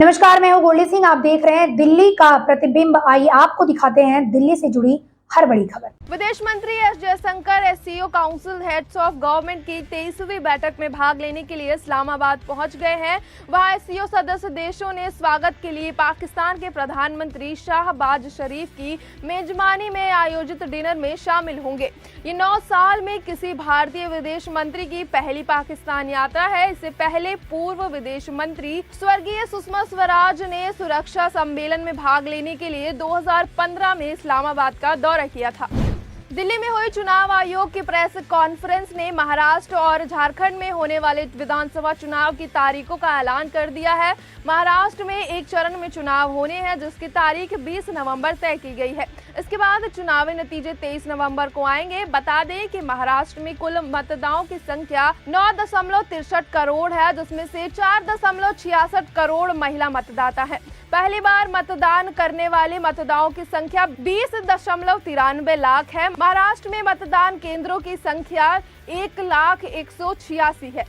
नमस्कार, मैं हूँ गोल्डी सिंह। आप देख रहे हैं दिल्ली का प्रतिबिंब। आइए आपको दिखाते हैं दिल्ली से जुड़ी हर बड़ी खबर। विदेश मंत्री S Jaishankar SCO council heads of government की 23वीं बैठक में भाग लेने के लिए इस्लामाबाद पहुंच गए हैं। वहां एससीओ सदस्य देशों ने स्वागत के लिए पाकिस्तान के प्रधानमंत्री शाहबाज शरीफ की मेजबानी में आयोजित डिनर में शामिल होंगे। ये 9 साल में किसी भारतीय विदेश मंत्री की पहली पाकिस्तान यात्रा है। इससे पहले पूर्व विदेश मंत्री स्वर्गीय सुषमा स्वराज ने सुरक्षा सम्मेलन में भाग लेने के लिए 2015 में इस्लामाबाद का दौरा किया था। दिल्ली में हुई चुनाव आयोग की प्रेस कॉन्फ्रेंस ने महाराष्ट्र और झारखंड में होने वाले विधानसभा चुनाव की तारीखों का ऐलान कर दिया है। महाराष्ट्र में एक चरण में चुनाव होने हैं जिसकी तारीख 20 नवंबर तय की गई है। इसके बाद चुनावी नतीजे 23 नवंबर को आएंगे। बता दें कि महाराष्ट्र में कुल मतदाताओं की संख्या 9.63 करोड़ है, जिसमें से 4.66 करोड़ महिला मतदाता है। पहली बार मतदान करने वाले मतदाताओं की संख्या 20.93 लाख है। महाराष्ट्र में मतदान केंद्रों की संख्या 1,186 है।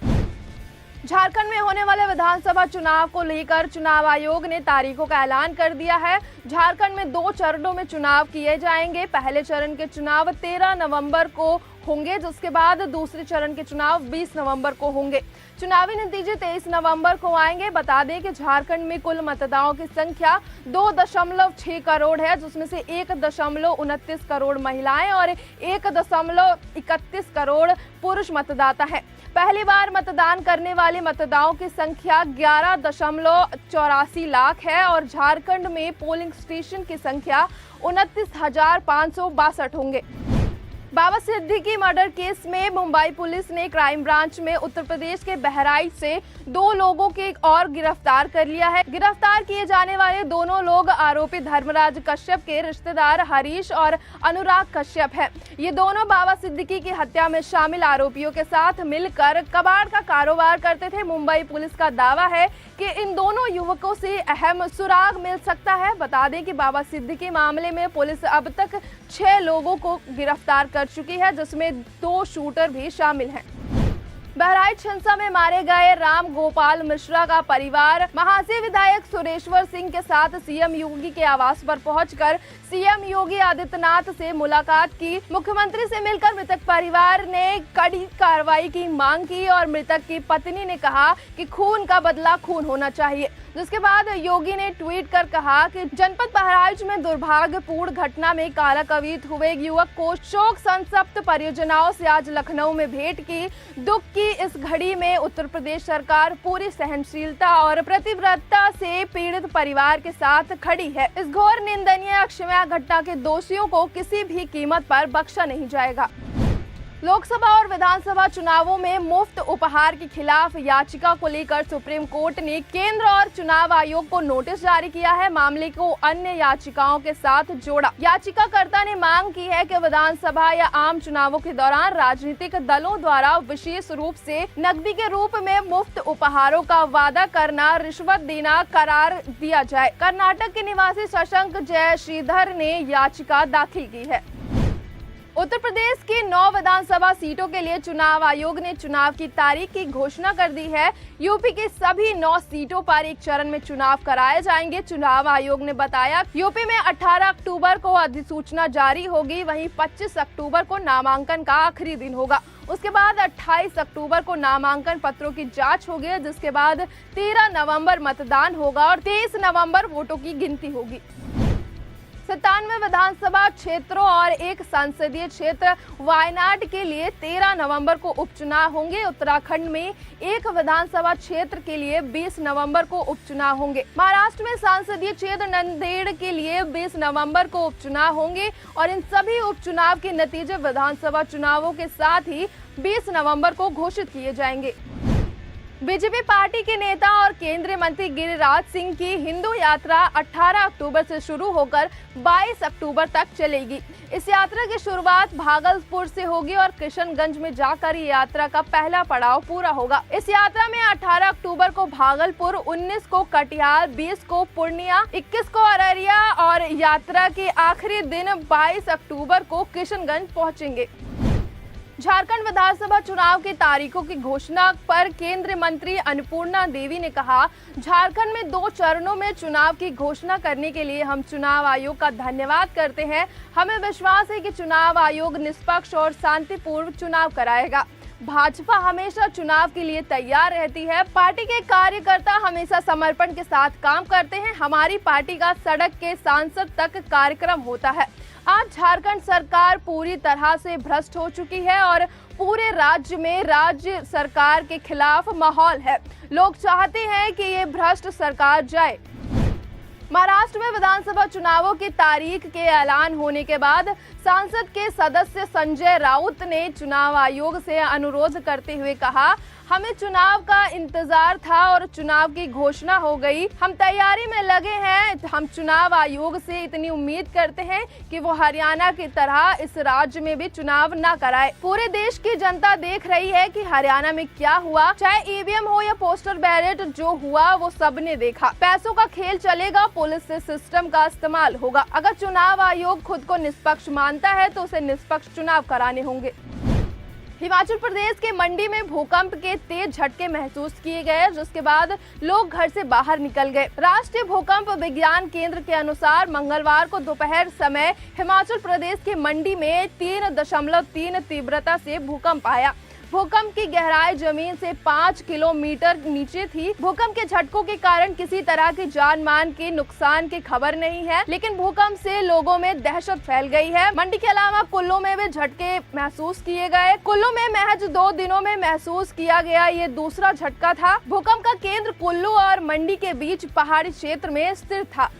झारखंड में होने वाले विधानसभा चुनाव को लेकर चुनाव आयोग ने तारीखों का ऐलान कर दिया है। झारखंड में 2 चरणों में चुनाव किए जाएंगे। पहले चरण के चुनाव 13 नवंबर को होंगे, जिसके बाद दूसरे चरण के चुनाव 20 नवंबर को होंगे। चुनावी नतीजे 23 नवंबर को आएंगे। बता दें कि झारखंड में कुल मतदाताओं की संख्या 2.6 करोड़ है, जिसमें से 1.29 करोड़ महिलाएं और 1.31 करोड़ पुरुष मतदाता है। पहली बार मतदान करने वाले मतदाताओं की संख्या 11.84 लाख है और झारखंड में पोलिंग स्टेशन की संख्या 29,562 होंगे। बाबा सिद्दीकी मर्डर केस में मुंबई पुलिस ने क्राइम ब्रांच में उत्तर प्रदेश के बहराइच से 2 लोगों के और गिरफ्तार कर लिया है। गिरफ्तार किए जाने वाले दोनों लोग आरोपी धर्मराज कश्यप के रिश्तेदार हरीश और अनुराग कश्यप हैं। ये दोनों बाबा सिद्दीकी की हत्या में शामिल आरोपियों के साथ मिलकर कबाड़ का कारोबार करते थे। मुंबई पुलिस का दावा है कि इन दोनों युवकों से अहम सुराग मिल सकता है। बता दें कि बाबा सिद्दीकी मामले में पुलिस अब तक 6 लोगों को गिरफ्तार कर चुकी है, जिसमें 2 शूटर भी शामिल हैं। बहराइच हिंसा में मारे गए राम गोपाल मिश्रा का परिवार महासी विधायक सुरेश्वर सिंह के साथ सीएम योगी के आवास पर पहुंचकर सीएम योगी आदित्यनाथ से मुलाकात की। मुख्यमंत्री से मिलकर मृतक परिवार ने कड़ी कार्रवाई की मांग की और मृतक की पत्नी ने कहा कि खून का बदला खून होना चाहिए। जिसके बाद योगी ने ट्वीट कर कहा कि जनपद बहराइच में दुर्भाग्यपूर्ण घटना में काला कवित हुए युवक को शोक संतप्त परियोजनाओं से आज लखनऊ में भेंट की। दुख की इस घड़ी में उत्तर प्रदेश सरकार पूरी सहनशीलता और प्रतिबद्धता से पीड़ित परिवार के साथ खड़ी है। इस घोर निंदनीय अक्षम्य घटना के दोषियों को किसी भी कीमत पर बख्शा नहीं जाएगा। लोकसभा और विधानसभा चुनावों में मुफ्त उपहार के खिलाफ याचिका को लेकर सुप्रीम कोर्ट ने केंद्र और चुनाव आयोग को नोटिस जारी किया है। मामले को अन्य याचिकाओं के साथ जोड़ा। याचिकाकर्ता ने मांग की है कि विधानसभा या आम चुनावों के दौरान राजनीतिक दलों द्वारा विशेष रूप से नकदी के रूप में मुफ्त उपहारों का वादा करना, रिश्वत देना करार दिया जाए। कर्नाटक के निवासी शशांक जय श्रीधर ने याचिका दाखिल की है। उत्तर प्रदेश की 9 विधानसभा सीटों के लिए चुनाव आयोग ने चुनाव की तारीख की घोषणा कर दी है। यूपी की सभी 9 सीटों पर एक चरण में चुनाव कराए जाएंगे। चुनाव आयोग ने बताया यूपी में 18 अक्टूबर को अधिसूचना जारी होगी, वहीं 25 अक्टूबर को नामांकन का आखिरी दिन होगा। उसके बाद 28 अक्टूबर को नामांकन पत्रों की जांच होगी, जिसके बाद 13 नवंबर मतदान होगा और 23 नवंबर वोटों की गिनती होगी। 97 विधानसभा क्षेत्रों और एक संसदीय क्षेत्र वायनाड के लिए 13 नवंबर को उपचुनाव होंगे। उत्तराखंड में एक विधानसभा क्षेत्र के लिए 20 नवंबर को उपचुनाव होंगे। महाराष्ट्र में संसदीय क्षेत्र नांदेड़ के लिए 20 नवंबर को उपचुनाव होंगे और इन सभी उपचुनाव के नतीजे विधानसभा चुनावों के साथ ही 20 नवंबर को घोषित किए जाएंगे। बीजेपी पार्टी के नेता और केंद्रीय मंत्री गिरिराज सिंह की हिंदू यात्रा 18 अक्टूबर से शुरू होकर 22 अक्टूबर तक चलेगी। इस यात्रा की शुरुआत भागलपुर से होगी और किशनगंज में जाकर ये यात्रा का पहला पड़ाव पूरा होगा। इस यात्रा में 18 अक्टूबर को भागलपुर, 19 को कटिहार, 20 को पूर्णिया, 21 को अररिया और यात्रा के आखिरी दिन 22 अक्टूबर को किशनगंज पहुंचेंगे। झारखंड विधानसभा चुनाव की तारीखों की घोषणा पर केंद्रीय मंत्री अन्नपूर्णा देवी ने कहा, झारखंड में 2 चरणों में चुनाव की घोषणा करने के लिए हम चुनाव आयोग का धन्यवाद करते हैं। हमें विश्वास है कि चुनाव आयोग निष्पक्ष और शांतिपूर्ण चुनाव कराएगा। भाजपा हमेशा चुनाव के लिए तैयार रहती है। पार्टी के कार्यकर्ता हमेशा समर्पण के साथ काम करते हैं। हमारी पार्टी का सड़क के सांसद तक कार्यक्रम होता है। आज झारखंड सरकार पूरी तरह से भ्रष्ट हो चुकी है और पूरे राज्य में राज्य सरकार के खिलाफ माहौल है। लोग चाहते हैं कि ये भ्रष्ट सरकार जाए। महाराष्ट्र में विधानसभा चुनावों की तारीख के ऐलान होने के बाद संसद के सदस्य संजय राउत ने चुनाव आयोग से अनुरोध करते हुए कहा, हमें चुनाव का इंतजार था और चुनाव की घोषणा हो गई। हम तैयारी में लगे हैं। हम चुनाव आयोग से इतनी उम्मीद करते हैं कि वो हरियाणा की तरह इस राज्य में भी चुनाव न कराए। पूरे देश की जनता देख रही है कि हरियाणा में क्या हुआ, चाहे ईवीएम हो या पोस्टल बैलेट, जो हुआ वो सबने देखा। पैसों का खेल चलेगा, पुलिस से सिस्टम का इस्तेमाल होगा। अगर चुनाव आयोग खुद को निष्पक्ष मानता है तो उसे निष्पक्ष चुनाव कराने होंगे। हिमाचल प्रदेश के मंडी में भूकंप के तेज झटके महसूस किए गए, जिसके बाद लोग घर से बाहर निकल गए। राष्ट्रीय भूकंप विज्ञान केंद्र के अनुसार मंगलवार को दोपहर समय हिमाचल प्रदेश के मंडी में 3.3 तीव्रता से भूकंप आया। भूकंप की गहराई जमीन से 5 किलोमीटर नीचे थी। भूकंप के झटकों के कारण किसी तरह की जान मान के नुकसान की खबर नहीं है, लेकिन भूकंप से लोगों में दहशत फैल गई है। मंडी के अलावा कुल्लू में भी झटके महसूस किए गए। कुल्लू में महज 2 दिनों में महसूस किया गया ये दूसरा झटका था। भूकंप का केंद्र कुल्लू और मंडी के बीच पहाड़ी क्षेत्र में स्थित था।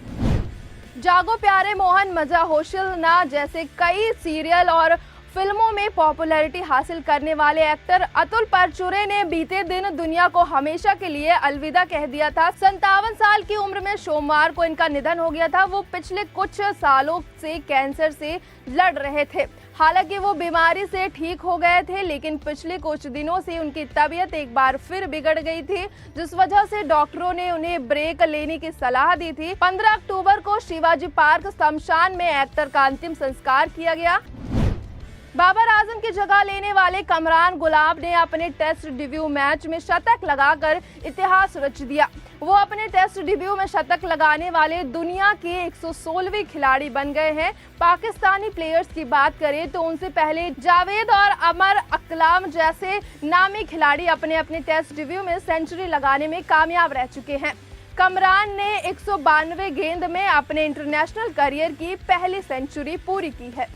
जागो प्यारे मोहन मजा होशिल ना जैसे कई सीरियल और फिल्मों में पॉपुलैरिटी हासिल करने वाले एक्टर अतुल परचूरे ने बीते दिन दुनिया को हमेशा के लिए अलविदा कह दिया था। 57 साल की उम्र में सोमवार को इनका निधन हो गया था। वो पिछले कुछ सालों से कैंसर से लड़ रहे थे। हालांकि वो बीमारी से ठीक हो गए थे, लेकिन पिछले कुछ दिनों से उनकी तबीयत एक बार फिर बिगड़ गई थी, जिस वजह से डॉक्टरों ने उन्हें ब्रेक लेने की सलाह दी थी। 15 अक्टूबर को शिवाजी पार्क शमशान में एक्टर का अंतिम संस्कार किया गया। बाबर आजम की जगह लेने वाले कमरान गुलाब ने अपने टेस्ट डेब्यू मैच में शतक लगाकर इतिहास रच दिया। वो अपने टेस्ट डेब्यू में शतक लगाने वाले दुनिया के 116वें खिलाड़ी बन गए हैं। पाकिस्तानी प्लेयर्स की बात करें तो उनसे पहले जावेद और अमर अकलाम जैसे नामी खिलाड़ी अपने अपने टेस्ट डेब्यू में सेंचुरी लगाने में कामयाब रह चुके हैं। कमरान ने 192 गेंद में अपने इंटरनेशनल करियर की पहली सेंचुरी पूरी की है।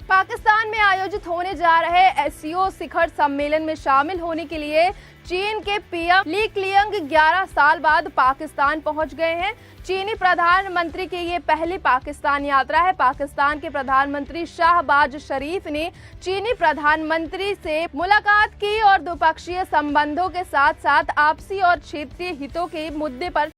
पाकिस्तान में आयोजित होने जा रहे एससीओ शिखर सम्मेलन में शामिल होने के लिए चीन के पीएम ली क्लियंग 11 साल बाद पाकिस्तान पहुंच गए हैं। चीनी प्रधानमंत्री की ये पहली पाकिस्तान यात्रा है। पाकिस्तान के प्रधानमंत्री शाहबाज शरीफ ने चीनी प्रधानमंत्री से मुलाकात की और द्विपक्षीय संबंधों के साथ साथ आपसी और क्षेत्रीय हितों के मुद्दे पर